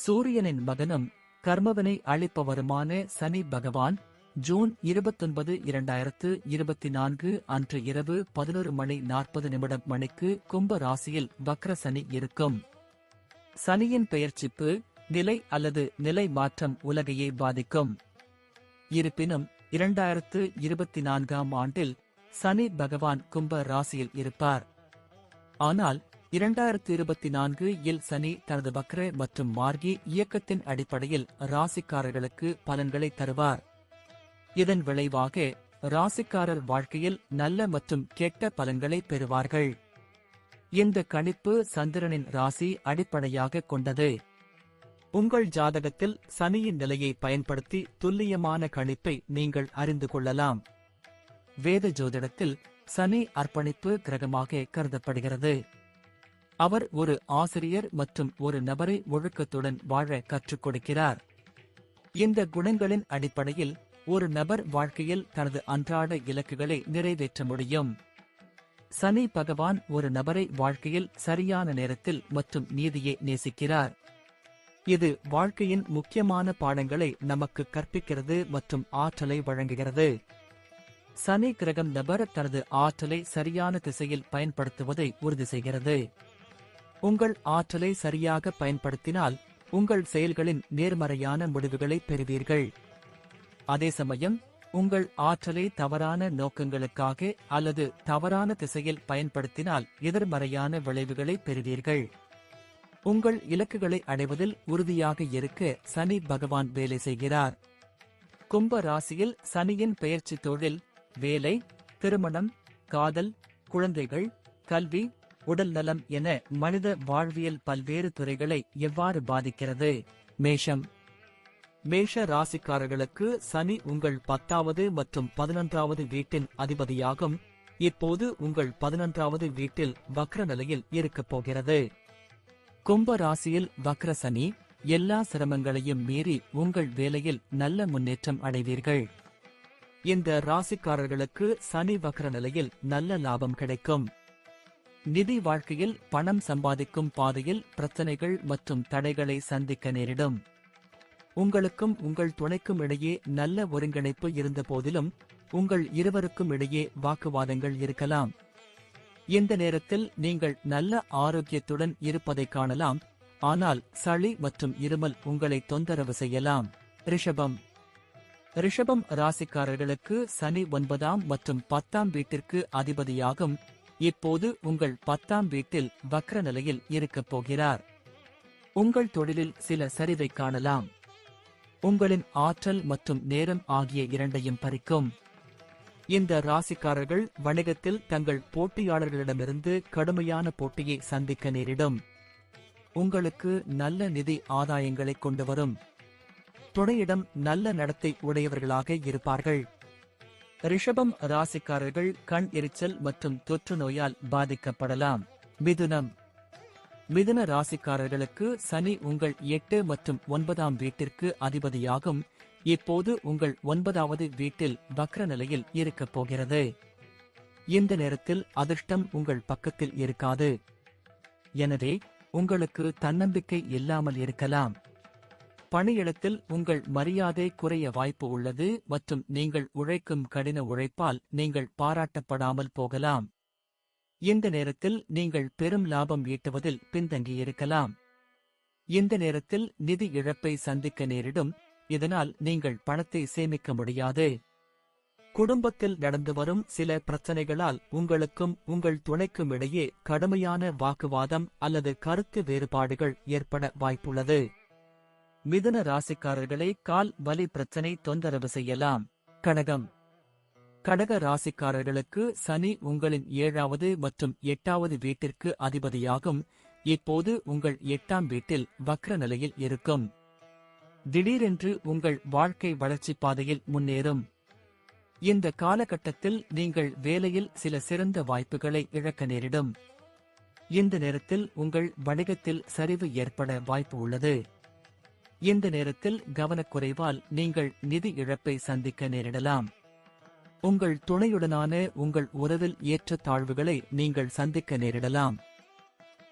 சூரியனின் மகனும் கர்மவினை அளிப்பவருமான சனி பகவான் ஜூன் 29, 2024 அன்று இரவு 11:40 மணிக்கு கும்ப ராசியில் வக்ர சனி இருக்கும். சனியின் பெயர்ச்சிப்பு நிலை அல்லது நிலை மாற்றம் உலகையே பாதிக்கும். இருப்பினும் 2024ஆம் ஆண்டில் சனி பகவான் கும்ப ராசியில் இருப்பார். ஆனால் 2024இல் சனி தனது வக்ர மற்றும் மார்கி இயக்கத்தின் அடிப்படையில் ராசிக்காரர்களுக்கு பலன்களை தருவார். இதன் விளைவாக ராசிக்காரர் வாழ்க்கையில் நல்ல மற்றும் கெட்ட பலன்களை பெறுவார்கள். இந்த கணிப்பு சந்திரனின் ராசி அடிப்படையாக கொண்டது. உங்கள் ஜாதகத்தில் சனியின் நிலையை பயன்படுத்தி துல்லியமான கணிப்பை நீங்கள் அறிந்து கொள்ளலாம். வேத ஜோதிடத்தில் சனி அர்ப்பணிப்பு கிரகமாக கருதப்படுகிறது. அவர் ஒரு ஆசிரியர் மற்றும் ஒரு நபரை ஒழுக்கத்துடன் வாழ கற்றுக் கொடுக்கிறார். இந்த குணங்களின் அடிப்படையில் ஒரு நபர் வாழ்க்கையில் தனது அன்றாட இலக்குகளை நிறைவேற்ற முடியும். சனி பகவான் ஒரு நபரை வாழ்க்கையில் சரியான நேரத்தில் மற்றும் நீதியை நேசிக்கிறார். இது வாழ்க்கையின் முக்கியமான பாடங்களை நமக்கு கற்பிக்கிறது மற்றும் ஆற்றலை வழங்குகிறது. சனி கிரகம் நபர் தனது ஆற்றலை சரியான திசையில் பயன்படுத்துவதை உறுதி செய்கிறது. உங்கள் ஆற்றலை சரியாக பயன்படுத்தினால் உங்கள் செயல்களின் நேர்மறையான முடிவுகளை பெறுவீர்கள். அதே சமயம் உங்கள் ஆற்றலை தவறான நோக்கங்களுக்காக அல்லது தவறான திசையில் பயன்படுத்தினால் எதிர்மறையான விளைவுகளை பெறுவீர்கள். உங்கள் இலக்குகளை அடைவதில் உறுதியாக இருக்க சனி பகவான் வேலை செய்கிறார். கும்ப ராசியில் சனியின் பெயர்ச்சி தொழில், வேலை, திருமணம், காதல், குழந்தைகள், கல்வி, உடல் நலம் என மனித வாழ்வியல் பல்வேறு துறைகளை எவ்வாறு பாதிக்கிறது? மேஷம். மேஷ ராசிக்காரர்களுக்கு சனி உங்கள் 10வது மற்றும் 11வது வீட்டின் அதிபதியாகும். இப்போது உங்கள் 11வது வீட்டில் வக்ர நிலையில் இருக்கப் போகிறது. கும்ப ராசியில் வக்ர சனி எல்லா சிரமங்களையும் மீறி உங்கள் வேலையில் நல்ல முன்னேற்றம் அடைவீர்கள். இந்த ராசிக்காரர்களுக்கு சனி வக்ர நிலையில் நல்ல லாபம் கிடைக்கும். நிதி வாழ்க்கையில் பணம் சம்பாதிக்கும் பாதையில் பிரச்சனைகள் மற்றும் தடைகளை சந்திக்க நேரிடும். உங்களுக்கும் உங்கள் துணைக்கும் இடையே நல்ல ஒருங்கிணைப்பு இருந்த போதிலும் உங்கள் இருவருக்கும் இடையே வாக்குவாதங்கள் இருக்கலாம். இந்த நேரத்தில் நீங்கள் நல்ல ஆரோக்கியத்துடன் இருப்பதை காணலாம். ஆனால் சளி மற்றும் இருமல் உங்களை தொந்தரவு செய்யலாம். ரிஷபம். ரிஷபம் ராசிக்காரர்களுக்கு சனி 9ஆம் மற்றும் 10ஆம் வீட்டிற்கு அதிபதியாகும். இப்போது உங்கள் 10ஆம் வீட்டில் வக்ர நிலையில் இருக்கப் போகிறார். உங்கள் தொழிலில் சில சரிவை காணலாம். உங்களின் ஆற்றல் மற்றும் நேரம் ஆகிய இரண்டையும் பறிக்கும். இந்த ராசிக்காரர்கள் வணிகத்தில் தங்கள் போட்டியாளர்களிடமிருந்து கடுமையான போட்டியை சந்திக்க நேரிடும். உங்களுக்கு நல்ல நிதி ஆதாயங்களை கொண்டு வரும். துணையிடம் நல்ல நடத்தை உடையவர்களாக இருப்பார்கள். ரிஷபம் ராசிக்காரர்கள் கண் எரிச்சல் மற்றும் தொற்று நோயால் பாதிக்கப்படலாம். மிதுனம். மிதுன ராசிக்காரர்களுக்கு சனி உங்கள் 8 மற்றும் 9ஆம் வீட்டிற்கு அதிபதியாகும். இப்போது உங்கள் 9வது வீட்டில் வக்ர நிலையில் இருக்கப் போகிறது. இந்த நேரத்தில் அதிர்ஷ்டம் உங்கள் பக்கத்தில் இருக்காது. எனவே உங்களுக்கு தன்னம்பிக்கை இல்லாமல் இருக்கலாம். பணியிடத்தில் உங்கள் மரியாதை குறைய வாய்ப்பு உள்ளது மற்றும் நீங்கள் உழைக்கும் கடின உழைப்பால் நீங்கள் பாராட்டப்படாமல் போகலாம். இந்த நேரத்தில் நீங்கள் பெரும் லாபம் ஈட்டுவதில் பின்தங்கியிருக்கலாம். இந்த நேரத்தில் நிதி இழப்பை சந்திக்க நேரிடும். இதனால் நீங்கள் பணத்தை சேமிக்க முடியாது. குடும்பத்தில் நடந்து வரும் சில பிரச்சனைகளால் உங்களுக்கும் உங்கள் துணைக்கும் இடையே கடுமையான வாக்குவாதம் அல்லது கருத்து வேறுபாடுகள் ஏற்பட வாய்ப்புள்ளது. மிதுன ராசிக்காரர்களை கால் வலி பிரச்சனை தொந்தரவு செய்யலாம். கடகம். கடக ராசிக்காரர்களுக்கு சனி உங்களின் 7வது மற்றும் 8வது வீட்டிற்கு அதிபதியாகும். இப்போது உங்கள் 8ஆம் வீட்டில் வக்ர நிலையில் இருக்கும். திடீரென்று உங்கள் வாழ்க்கை வளர்ச்சி பாதையில் முன்னேறும். இந்த காலகட்டத்தில் நீங்கள் வேலையில் சில சிறந்த வாய்ப்புகளை இழக்க நேரிடும். இந்த நேரத்தில் உங்கள் வணிகத்தில் சரிவு ஏற்பட வாய்ப்பு உள்ளது. இந்த நேரத்தில் கவனக்குறைவால் நீங்கள் நிதி இழப்பை சந்திக்க நேரிடலாம். உங்கள் துணையுடனான உங்கள் உறவில் ஏற்றத்தாழ்வுகளை நீங்கள் சந்திக்க நேரிடலாம்.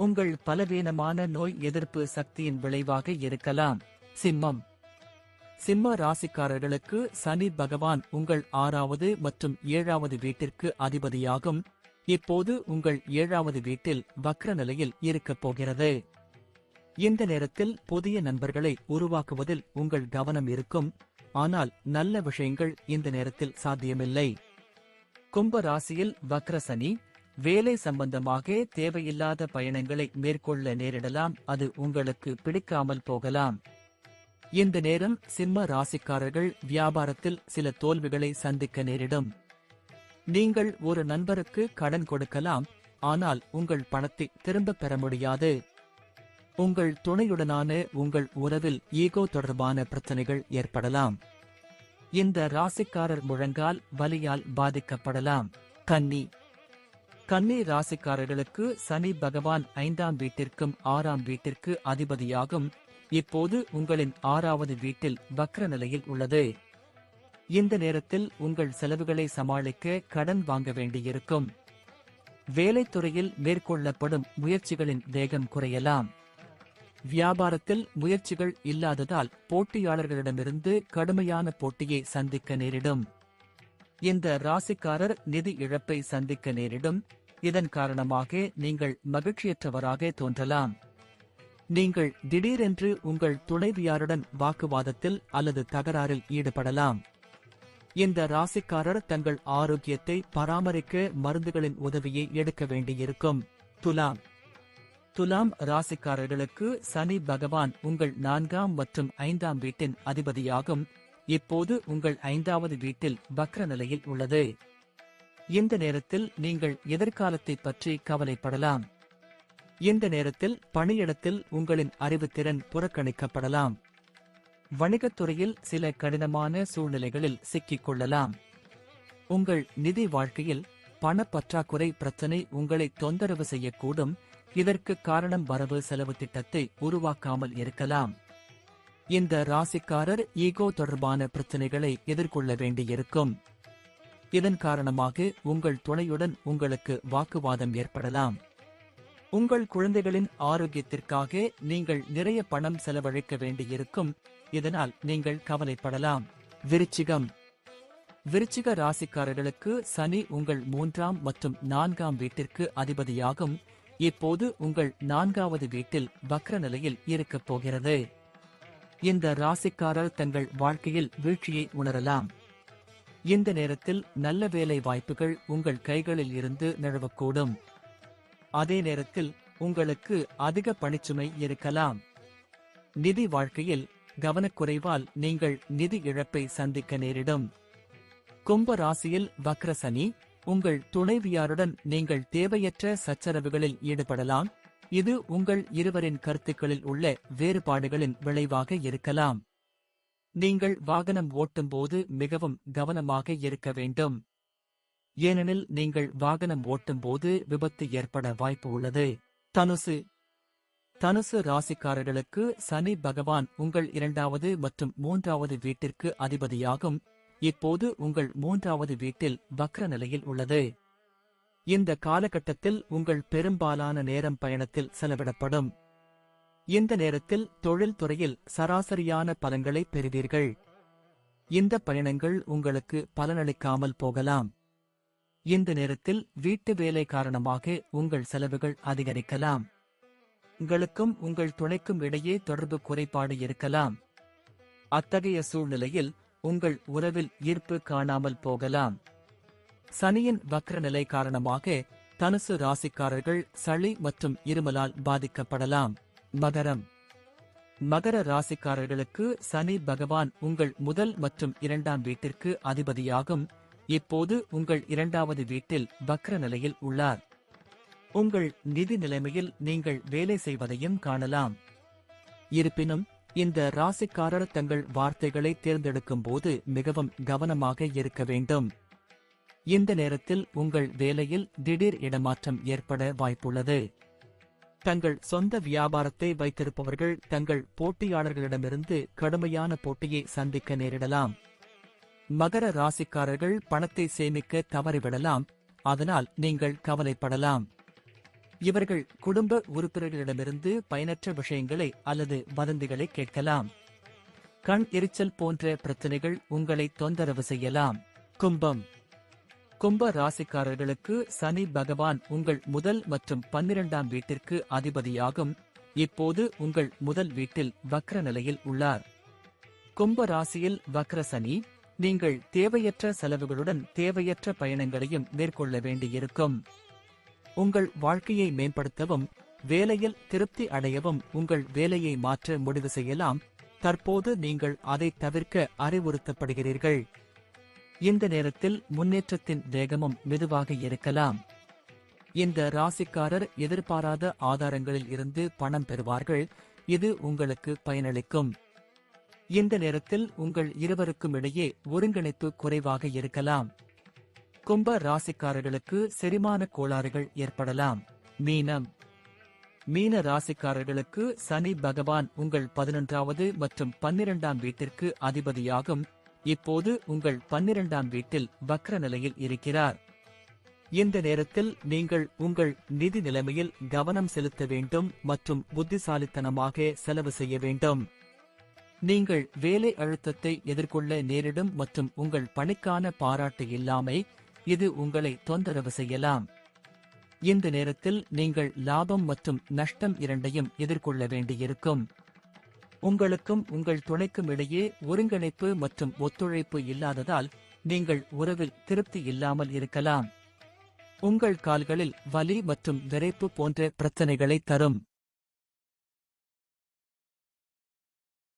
உங்கள் பலவீனமான நோய் எதிர்ப்பு சக்தியின் விளைவாக இருக்கலாம். சிம்மம். சிம்ம ராசிக்காரர்களுக்கு சனி பகவான் உங்கள் 6வது மற்றும் 7வது வீட்டிற்கு அதிபதியாகும். இப்போது உங்கள் 7வது வீட்டில் வக்ர நிலையில் இருக்கப் போகிறது. இந்த நேரத்தில் புதிய நண்பர்களை உருவாக்குவதில் உங்கள் கவனம் இருக்கும். ஆனால் நல்ல விஷயங்கள் இந்த நேரத்தில் சாத்தியமில்லை. கும்ப ராசியில் வக்ர சனி. வேலை சம்பந்தமாக தேவையில்லாத பயணங்களை மேற்கொள்ள நேரிடலாம். அது உங்களுக்கு பிடிக்காமல் போகலாம். இந்த நேரம் சிம்ம ராசிக்காரர்கள் வியாபாரத்தில் சில தோல்விகளை சந்திக்க நேரிடும். நீங்கள் ஒரு நண்பருக்கு கடன் கொடுக்கலாம், ஆனால் உங்கள் பணத்தை திரும்பப் பெற முடியாது. உங்கள் துணையுடனான உங்கள் உறவில் ஈகோ தொடர்பான பிரச்சனைகள் ஏற்படலாம். இந்த ராசிக்காரர் முழங்கால் வலியால் பாதிக்கப்படலாம். கன்னி. கன்னி ராசிக்காரர்களுக்கு சனி பகவான் 5ஆம் வீட்டிற்கும் 6ஆம் வீட்டிற்கு அதிபதியாகும். இப்போது உங்களின் 6வது வீட்டில் வக்ர நிலையில் உள்ளது. இந்த நேரத்தில் உங்கள் செலவுகளை சமாளிக்க கடன் வாங்க வேண்டியிருக்கும். வேலைத்துறையில் மேற்கொள்ளப்படும் முயற்சிகளின் வேகம் குறையலாம். வியாபாரத்தில் முயற்சிகள் இல்லாததால் போட்டியாளர்களிடமிருந்து கடுமையான போட்டியை சந்திக்க நேரிடும். இந்த ராசிக்காரர் நிதி இழப்பை சந்திக்க நேரிடும். இதன் காரணமாக நீங்கள் மகிழ்ச்சியற்றவராக தோன்றலாம். நீங்கள் திடீரென்று உங்கள் துணைவியாருடன் வாக்குவாதத்தில் அல்லது தகராறில் ஈடுபடலாம். இந்த ராசிக்காரர் தங்கள் ஆரோக்கியத்தை பராமரிக்க மருந்துகளின் உதவியை எடுக்க வேண்டியிருக்கும். துலாம். துலாம் ராசிக்காரர்களுக்கு சனி பகவான் உங்கள் 4ஆம் மற்றும் 5ஆம் வீட்டின் அதிபதியாகும். இப்போது உங்கள் 5வது வீட்டில் வக்ர நிலையில் உள்ளது. இந்த நேரத்தில் நீங்கள் எதிர்காலத்தை பற்றி கவலைப்படலாம். இந்த நேரத்தில் பணியிடத்தில் உங்களின் அறிவுத்திறன் புறக்கணிக்கப்படலாம். வணிகத்துறையில் சில கடினமான சூழ்நிலைகளில் சிக்கிக் கொள்ளலாம். உங்கள் நிதி வாழ்க்கையில் பணப்பற்றாக்குறை பிரச்சனை உங்களை தொந்தரவு செய்யக்கூடும். இதற்கு காரணம் வரவு செலவு திட்டத்தை உருவாக்காமல் இருக்கலாம். இந்த ராசிக்காரர் ஈகோ தொடர்பான பிரச்சனைகளை எதிர்கொள்ள வேண்டியிருக்கும். இதன் காரணமாக உங்கள் துணையுடன் உங்களுக்கு வாக்குவாதம் ஏற்படலாம். உங்கள் குழந்தைகளின் ஆரோக்கியத்திற்காக நீங்கள் நிறைய பணம் செலவழிக்க வேண்டியிருக்கும். இதனால் நீங்கள் கவலைப்படலாம். விருச்சிகம். விருச்சிக ராசிக்காரர்களுக்கு சனி உங்கள் 3ஆம் மற்றும் 4ஆம் வீட்டிற்கு அதிபதியாகும். இப்போது உங்கள் 4வது வீட்டில் வக்ர நிலையில் இருக்கப் போகிறது. இந்த ராசிக்காரர் தங்கள் வாழ்க்கையில் வீழ்ச்சியை உணரலாம். இந்த நேரத்தில் நல்ல வேலை வாய்ப்புகள் உங்கள் கைகளில் இருந்து நழுவக்கூடும். அதே நேரத்தில் உங்களுக்கு அதிக பணிச்சுமை இருக்கலாம். நிதி வாழ்க்கையில் கவனக்குறைவால் நீங்கள் நிதி இழப்பை சந்திக்க நேரிடும். கும்ப ராசியில் வக்ர சனி. உங்கள் துணைவியாருடன் நீங்கள் தேவையற்ற சச்சரவுகளில் ஈடுபடலாம். இது உங்கள் இருவரின் கருத்துக்களில் உள்ள வேறுபாடுகளின் விளைவாக இருக்கலாம். நீங்கள் வாகனம் ஓட்டும்போது மிகவும் கவனமாக இருக்க வேண்டும். ஏனெனில் நீங்கள் வாகனம் ஓட்டும்போது விபத்து ஏற்பட வாய்ப்பு உள்ளது. தனுசு. தனுசு ராசிக்காரர்களுக்கு சனி பகவான் உங்கள் 2வது மற்றும் 3வது வீட்டிற்கு அதிபதியாகும். இப்போது உங்கள் 3வது வீட்டில் வக்ர நிலையில் உள்ளது. இந்த காலகட்டத்தில் உங்கள் பெரும்பாலான நேரம் பயணத்தில் செலவிடப்படும். இந்த நேரத்தில் தொழில் துறையில் சராசரியான பலன்களை பெறுவீர்கள். இந்த பயணங்கள் உங்களுக்கு பலனளிக்காமல் போகலாம். இந்த நேரத்தில் வீட்டு வேலை காரணமாக உங்கள் செலவுகள் அதிகரிக்கலாம். உங்களுக்கும் உங்கள் துணைக்கும் இடையே தொடர்பு குறைபாடு இருக்கலாம். அத்தகைய சூழ்நிலையில் உங்கள் உறவில் ஈர்ப்பு காணாமல் போகலாம். சனியின் வக்ர நிலை காரணமாக தனுசு ராசிக்காரர்கள் சளி மற்றும் இருமலால் பாதிக்கப்படலாம். மகரம். மகர ராசிக்காரர்களுக்கு சனி பகவான் உங்கள் 1 மற்றும் 2ஆம் வீட்டிற்கு அதிபதியாகும். இப்போது உங்கள் 2வது வீட்டில் வக்ர நிலையில் உள்ளார். உங்கள் நிதி நிலைமையில் நீங்கள் வேலை செய்வதையும் காணலாம். இருப்பினும் இந்த ராசிக்காரர் தங்கள் வார்த்தைகளை தேர்ந்தெடுக்கும் போது மிகவும் கவனமாக இருக்க வேண்டும். இந்த நேரத்தில் உங்கள் வேலையில் திடீர் இடமாற்றம் ஏற்பட வாய்ப்புள்ளது. தங்கள் சொந்த வியாபாரத்தை வைத்திருப்பவர்கள் தங்கள் போட்டியாளர்களிடமிருந்து கடுமையான போட்டியை சந்திக்க நேரிடலாம். மகர ராசிக்காரர்கள் பணத்தை சேமிக்க தவறிவிடலாம். அதனால் நீங்கள் கவலைப்படலாம். இவர்கள் குடும்ப உறுப்பினர்களிடமிருந்து பயனற்ற விஷயங்களை அல்லது வதந்திகளை கேட்கலாம். கண் எரிச்சல் போன்ற பிரச்சனைகள் உங்களை தொந்தரவு செய்யலாம். கும்பம். கும்ப ராசிக்காரர்களுக்கு சனி பகவான் உங்கள் முதல் மற்றும் 12ஆம் வீட்டிற்கு அதிபதியாகும். இப்போது உங்கள் முதல் வீட்டில் வக்ர நிலையில் உள்ளார். கும்ப ராசியில் வக்ர சனி, நீங்கள் தேவையற்ற செலவுகளுடன் தேவையற்ற பயணங்களையும் மேற்கொள்ள வேண்டியிருக்கும். உங்கள் வாழ்க்கையை மேம்படுத்தவும் வேலையில் திருப்தி அடையவும் உங்கள் வேலையை மாற்ற முடிவு செய்யலாம். தற்போது நீங்கள் அதை தவிர்க்க அறிவுறுத்தப்படுகிறீர்கள். இந்த நேரத்தில் முன்னேற்றத்தின் வேகமும் மெதுவாக இருக்கலாம். இந்த ராசிக்காரர் எதிர்பாராத ஆதாரங்களில் இருந்து பணம் பெறுவார்கள். இது உங்களுக்கு பயனளிக்கும். இந்த நேரத்தில் உங்கள் இருவருக்கும் இடையே ஒருங்கிணைப்பு குறைவாக இருக்கலாம். கும்ப ராசிக்காரர்களுக்கு செரிமான கோளாறுகள் ஏற்படலாம். மீனம். மீன ராசிக்காரர்களுக்கு சனி பகவான் உங்கள் 11வது மற்றும் 12ஆம் வீட்டிற்கு அதிபதியாகும். இப்போது உங்கள் 12ஆம் வீட்டில் வக்ர நிலையில் இருக்கிறார். இந்த நேரத்தில் நீங்கள் உங்கள் நிதி நிலைமையில் கவனம் செலுத்த வேண்டும் மற்றும் புத்திசாலித்தனமாக செலவு செய்ய வேண்டும். நீங்கள் வேலை அழுத்தத்தை எதிர்கொள்ள நேரிடும் மற்றும் உங்கள் பணிக்கான பாராட்டு இல்லாமை இது உங்களை தொந்தரவு செய்யலாம். இந்த நேரத்தில் நீங்கள் லாபம் மற்றும் நஷ்டம் இரண்டையும் எதிர்கொள்ள வேண்டியிருக்கும். உங்களுக்கும் உங்கள் துணைக்கும் இடையே ஒருங்கிணைப்பு மற்றும் ஒத்துழைப்பு இல்லாததால் நீங்கள் உறவில் திருப்தி இல்லாமல் இருக்கலாம். உங்கள் கால்களில் வலி மற்றும் விரைப்பு போன்ற பிரச்சனைகளை தரும்.